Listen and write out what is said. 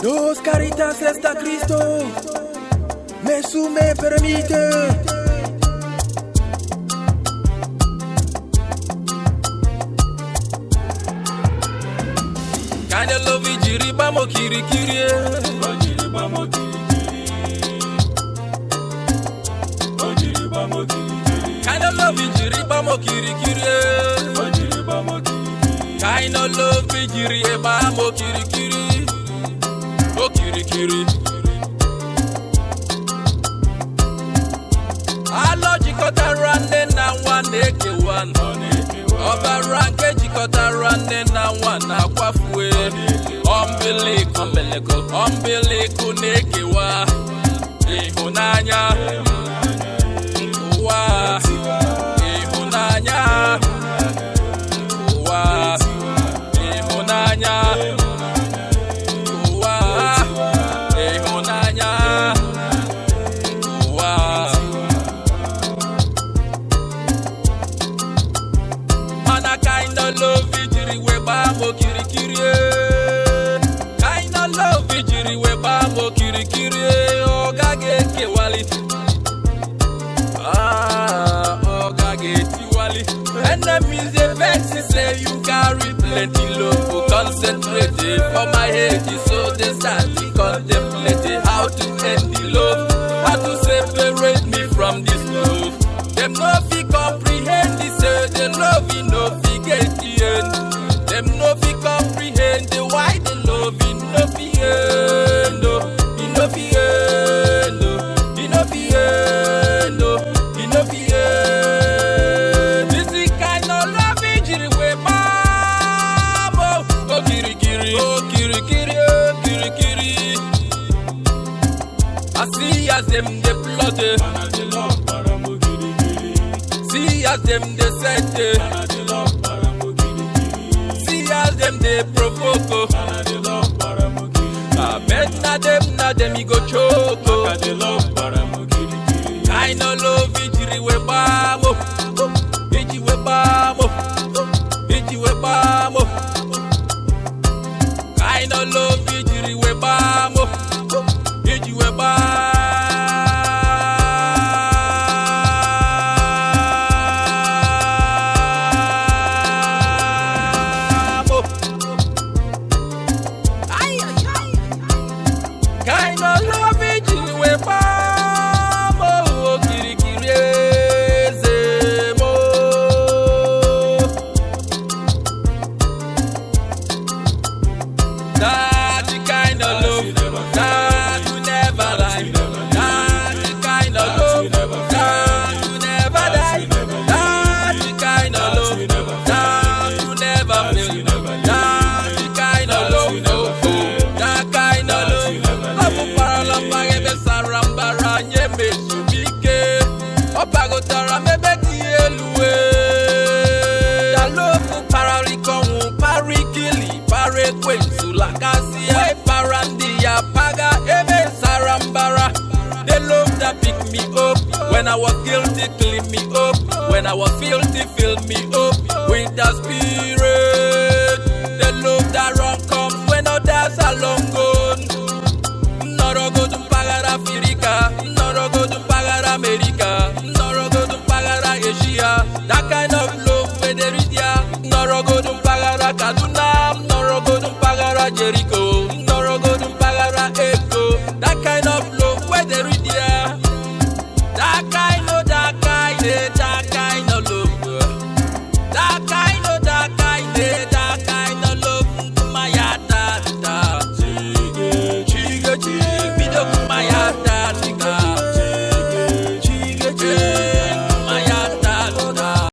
Dos caritas está Cristo, me sume permite. Kind of love you, jiri bamo kiri kiri. Jiri bamo kiri kiri. Jiri bamo kiri kiri. Kind of love you, jiri bamo kiri kiri. Jiri bamo kiri kiri. Kind of love you, jiri bamo kiri kiri. Oh kiri kiri. Alo jikota rande na one eke one. Oba ranke jikota rande na one akwafue. Umbilical nekewa. Ihunanya. Nkuwa. Ihunanya. Nkuwa. Ihunanya. Love jiri we bamo kiri kiri. Kinda love jiri we bamo kiri kiri. Oga geke wali. Oga geti wali. Enemies they vex say you carry plenty love. Concentrate for my head so they start to contemplate how to end the love, how to separate me from this love. Them no fi comprehend this, the love you no fi get the end. Them no fi comprehend the why the love you no fi end. You no fi end. You no fi end. You no fi end. This is kind of love jiri we bamo. Oh kiri kiri, oh kiri kiri, oh kiri kiri. I see as them they plot it. See as them they set it. See as them they provoke. I bet na them he go choke. Kind of love jiri we bamo. Jiri we bamo. Jiri we bamo. Kind of love jiri we bamo. Jiri we bamo. Opagotara mebeti elue. Dalofu pararikonu parikili parekwe sulakasi e parandia paga ebe sarambara. The love that pick me up when I was guilty, clean me up. When I was filthy, fill me up with the spirit. The love that run comes when others are long gone. Noro go to pagara Africa, noro go to pagara America. That kind of love where there is ya. Noro go to pagara Kaduna, noro go to pagara Jericho, noro go to pagara Echo. That kind of love.